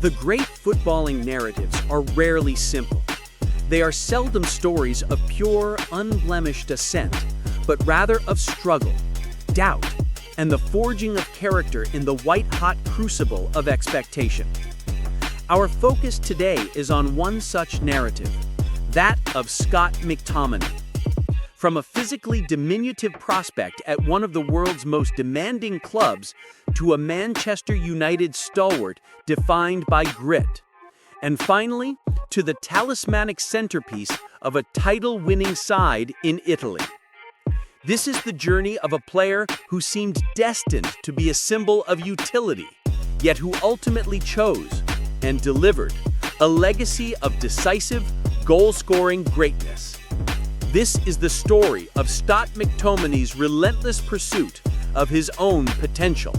The great footballing narratives are rarely simple. They are seldom stories of pure, unblemished ascent, but rather of struggle, doubt, and the forging of character in the white-hot crucible of expectation. Our focus today is on one such narrative, that of Scott McTominay. From a physically diminutive prospect at one of the world's most demanding clubs to a Manchester United stalwart defined by grit. And finally, to the talismanic centerpiece of a title-winning side in Italy. This is the journey of a player who seemed destined to be a symbol of utility, yet who ultimately chose and delivered a legacy of decisive, goal-scoring greatness. This is the story of Scott McTominay's relentless pursuit of his own potential.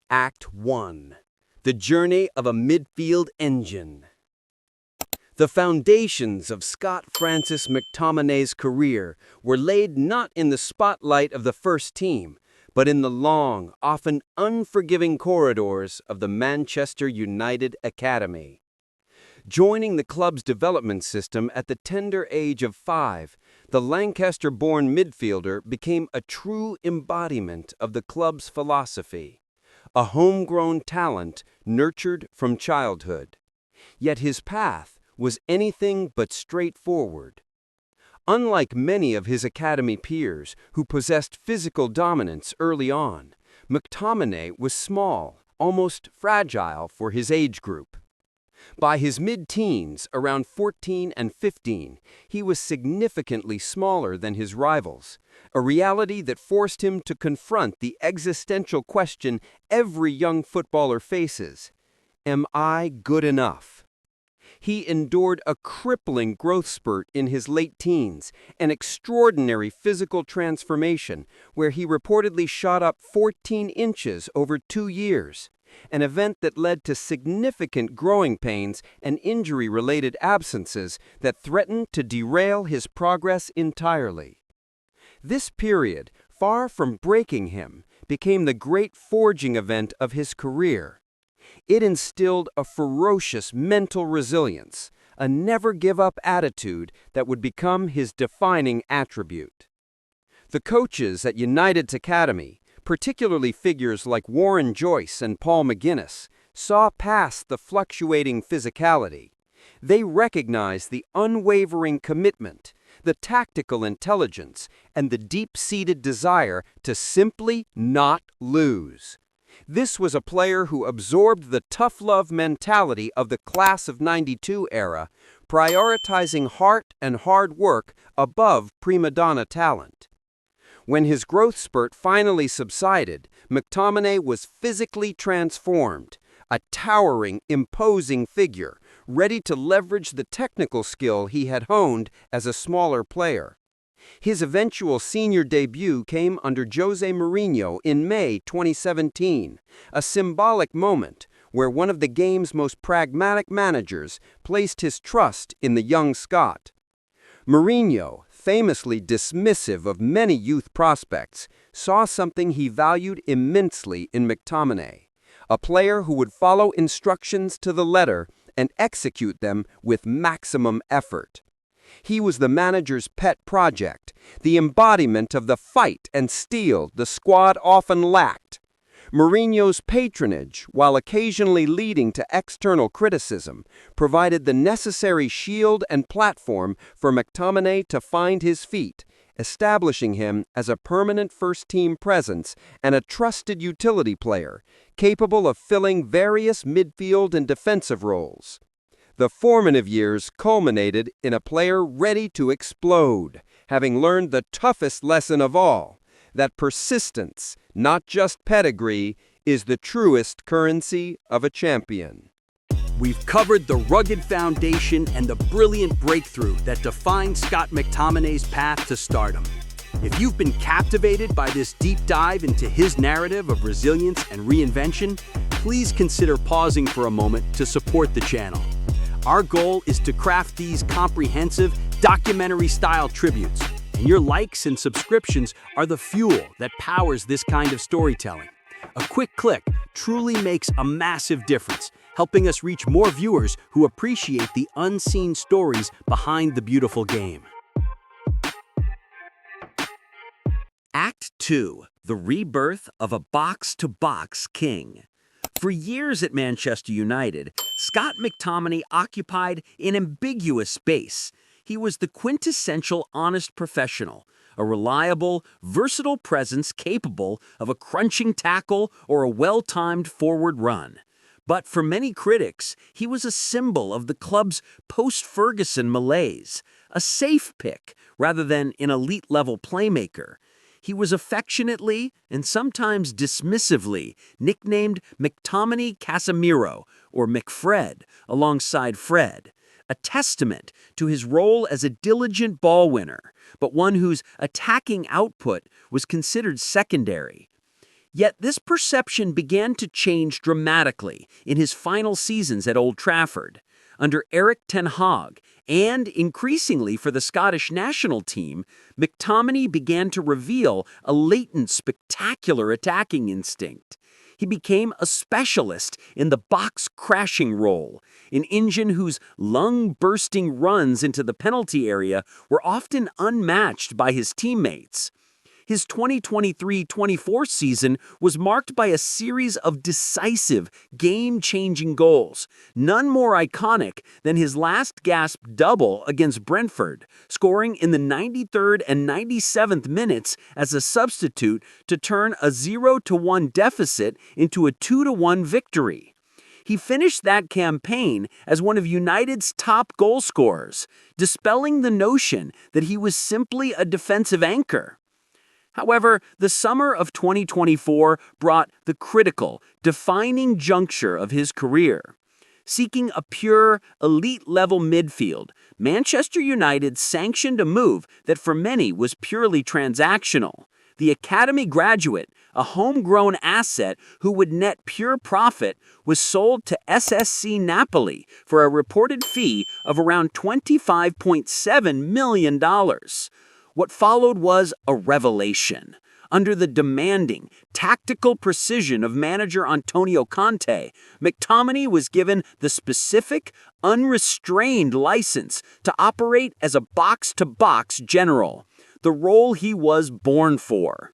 Act 1. The Journey of a Midfield Engine. The foundations of Scott Francis McTominay's career were laid not in the spotlight of the first team, but in the long, often unforgiving corridors of the Manchester United Academy. Joining the club's development system at the tender age of 5, the Lancaster-born midfielder became a true embodiment of the club's philosophy, a homegrown talent nurtured from childhood. Yet his path was anything but straightforward. Unlike many of his academy peers who possessed physical dominance early on, McTominay was small, almost fragile for his age group. By his mid-teens, around 14 and 15, he was significantly smaller than his rivals, a reality that forced him to confront the existential question every young footballer faces: am I good enough? He endured a crippling growth spurt in his late teens, an extraordinary physical transformation where he reportedly shot up 14 inches over 2 years. An event that led to significant growing pains and injury-related absences that threatened to derail his progress entirely. This period, far from breaking him, became the great forging event of his career. It instilled a ferocious mental resilience, a never-give-up attitude that would become his defining attribute. The coaches at United's academy, particularly figures like Warren Joyce and Paul McGuinness, saw past the fluctuating physicality. They recognized the unwavering commitment, the tactical intelligence, and the deep-seated desire to simply not lose. This was a player who absorbed the tough-love mentality of the Class of '92 era, prioritizing heart and hard work above prima donna talent. When his growth spurt finally subsided, McTominay was physically transformed, a towering, imposing figure, ready to leverage the technical skill he had honed as a smaller player. His eventual senior debut came under Jose Mourinho in May 2017, a symbolic moment where one of the game's most pragmatic managers placed his trust in the young Scot. Mourinho, famously dismissive of many youth prospects, saw something he valued immensely in McTominay, a player who would follow instructions to the letter and execute them with maximum effort. He was the manager's pet project, the embodiment of the fight and steel the squad often lacked. Mourinho's patronage, while occasionally leading to external criticism, provided the necessary shield and platform for McTominay to find his feet, establishing him as a permanent first-team presence and a trusted utility player, capable of filling various midfield and defensive roles. The formative years culminated in a player ready to explode, having learned the toughest lesson of all, that persistence, not just pedigree, is the truest currency of a champion. We've covered the rugged foundation and the brilliant breakthrough that defined Scott McTominay's path to stardom. If you've been captivated by this deep dive into his narrative of resilience and reinvention, please consider pausing for a moment to support the channel. Our goal is to craft these comprehensive, documentary-style tributes, And your likes and subscriptions are the fuel that powers this kind of storytelling. A quick click truly makes a massive difference, helping us reach more viewers who appreciate the unseen stories behind the beautiful game. Act 2. The Rebirth of a Box-to-Box King. For years at Manchester United, Scott McTominay occupied an ambiguous space. He was the quintessential honest professional, a reliable, versatile presence capable of a crunching tackle or a well-timed forward run. But for many critics, he was a symbol of the club's post-Ferguson malaise, a safe pick rather than an elite-level playmaker. He was affectionately and sometimes dismissively nicknamed McTominay Casemiro, or McFred, alongside Fred, a testament to his role as a diligent ball winner, but one whose attacking output was considered secondary. Yet this perception began to change dramatically in his final seasons at Old Trafford. Under Erik ten Hag, and increasingly for the Scottish national team, McTominay began to reveal a latent, spectacular attacking instinct. He became a specialist in the box-crashing role, an engine whose lung-bursting runs into the penalty area were often unmatched by his teammates. His 2023-24 season was marked by a series of decisive, game-changing goals, none more iconic than his last-gasp double against Brentford, scoring in the 93rd and 97th minutes as a substitute to turn a 0-1 deficit into a 2-1 victory. He finished that campaign as one of United's top goal scorers, dispelling the notion that he was simply a defensive anchor. However, the summer of 2024 brought the critical, defining juncture of his career. Seeking a pure, elite-level midfield, Manchester United sanctioned a move that for many was purely transactional. The academy graduate, a homegrown asset who would net pure profit, was sold to SSC Napoli for a reported fee of around $25.7 million. What followed was a revelation. Under the demanding, tactical precision of manager Antonio Conte, McTominay was given the specific, unrestrained license to operate as a box-to-box general, the role he was born for.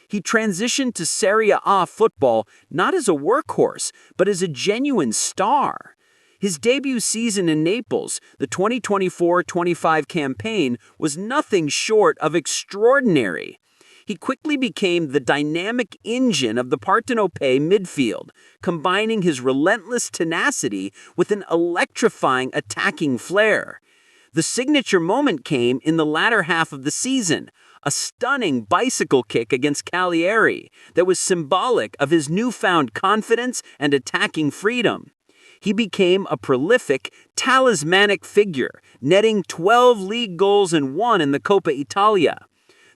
He transitioned to Serie A football not as a workhorse, but as a genuine star. His debut season in Naples, the 2024-25 campaign, was nothing short of extraordinary. He quickly became the dynamic engine of the Partenope midfield, combining his relentless tenacity with an electrifying attacking flair. The signature moment came in the latter half of the season, a stunning bicycle kick against Cagliari that was symbolic of his newfound confidence and attacking freedom. He became a prolific, talismanic figure, netting 12 league goals and 1 in the Coppa Italia.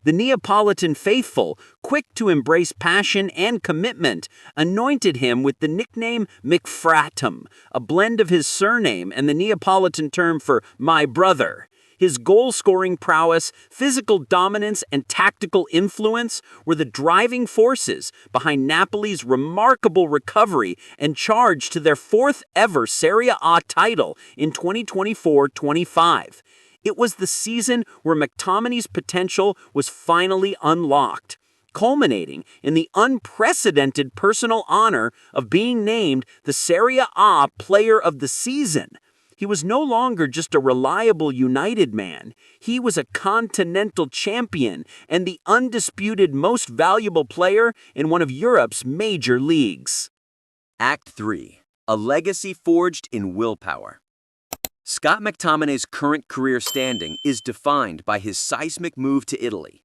The Neapolitan faithful, quick to embrace passion and commitment, anointed him with the nickname McFratum, a blend of his surname and the Neapolitan term for "my brother." His goal-scoring prowess, physical dominance, and tactical influence were the driving forces behind Napoli's remarkable recovery and charge to their 4th-ever Serie A title in 2024-25. It was the season where McTominay's potential was finally unlocked, culminating in the unprecedented personal honor of being named the Serie A Player of the Season. He was no longer just a reliable United man. He was a continental champion and the undisputed most valuable player in one of Europe's major leagues. Act 3. A legacy forged in willpower. Scott McTominay's current career standing is defined by his seismic move to Italy.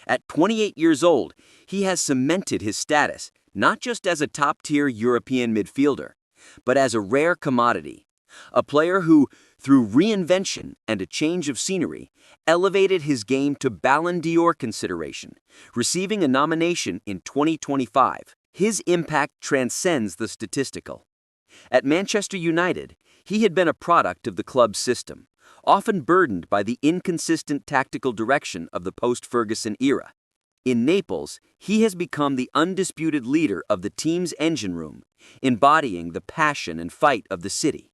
At 28 years old, he has cemented his status not just as a top-tier European midfielder, but as a rare commodity. A player who, through reinvention and a change of scenery, elevated his game to Ballon d'Or consideration, receiving a nomination in 2025. His impact transcends the statistical. At Manchester United, he had been a product of the club's system, often burdened by the inconsistent tactical direction of the post-Ferguson era. In Naples, he has become the undisputed leader of the team's engine room, embodying the passion and fight of the city.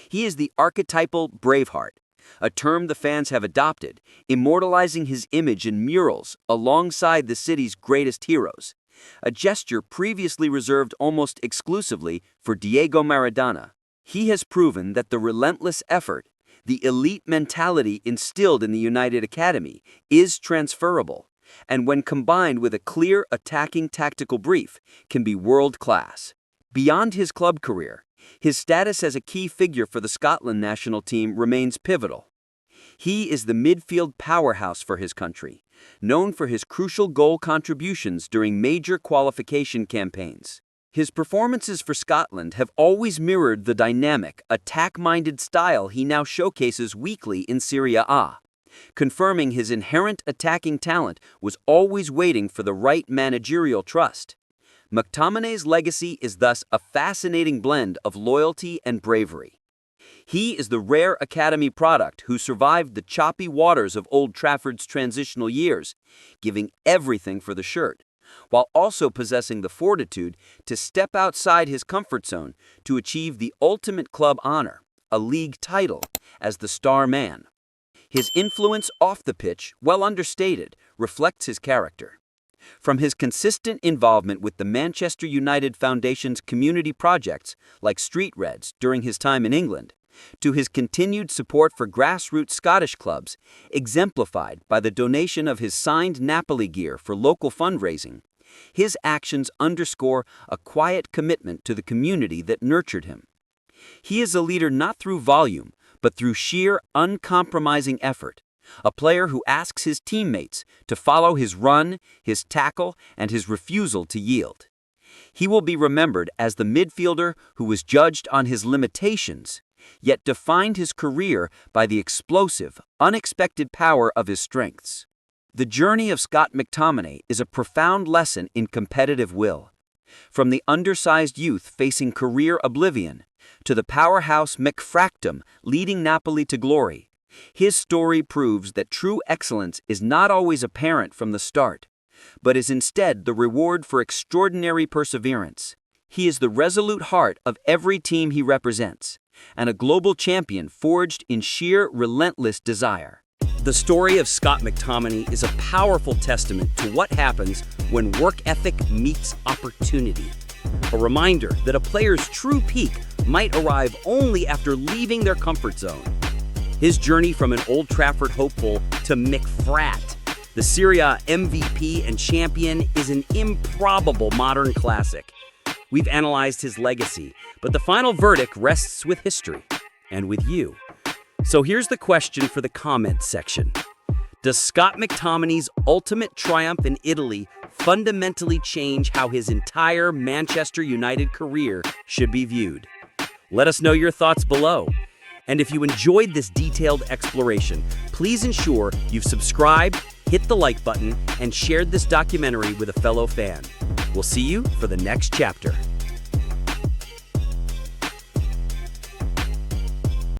He is the archetypal Braveheart, a term the fans have adopted, immortalizing his image in murals alongside the city's greatest heroes, a gesture previously reserved almost exclusively for Diego Maradona. He has proven that the relentless effort, the elite mentality instilled in the United Academy, is transferable, and when combined with a clear attacking tactical brief, can be world-class. Beyond his club career, his status as a key figure for the Scotland national team remains pivotal. He is the midfield powerhouse for his country, known for his crucial goal contributions during major qualification campaigns. His performances for Scotland have always mirrored the dynamic, attack-minded style he now showcases weekly in Serie A, confirming his inherent attacking talent was always waiting for the right managerial trust. McTominay's legacy is thus a fascinating blend of loyalty and bravery. He is the rare academy product who survived the choppy waters of Old Trafford's transitional years, giving everything for the shirt, while also possessing the fortitude to step outside his comfort zone to achieve the ultimate club honor, a league title, as the star man. His influence off the pitch, while understated, reflects his character. From his consistent involvement with the Manchester United Foundation's community projects like Street Reds during his time in England, to his continued support for grassroots Scottish clubs, exemplified by the donation of his signed Napoli gear for local fundraising, his actions underscore a quiet commitment to the community that nurtured him. He is a leader not through volume, but through sheer, uncompromising effort, a player who asks his teammates to follow his run, his tackle, and his refusal to yield. He will be remembered as the midfielder who was judged on his limitations, yet defined his career by the explosive, unexpected power of his strengths. The journey of Scott McTominay is a profound lesson in competitive will. From the undersized youth facing career oblivion, to the powerhouse McFractum leading Napoli to glory, his story proves that true excellence is not always apparent from the start, but is instead the reward for extraordinary perseverance. He is the resolute heart of every team he represents, and a global champion forged in sheer relentless desire. The story of Scott McTominay is a powerful testament to what happens when work ethic meets opportunity. A reminder that a player's true peak might arrive only after leaving their comfort zone. His journey from an Old Trafford hopeful to McFrat, the Serie A MVP and champion, is an improbable modern classic. We've analyzed his legacy, but the final verdict rests with history and with you. So here's the question for the comments section. Does Scott McTominay's ultimate triumph in Italy fundamentally change how his entire Manchester United career should be viewed? Let us know your thoughts below. And if you enjoyed this detailed exploration, please ensure you've subscribed, hit the like button, and shared this documentary with a fellow fan. We'll see you for the next chapter.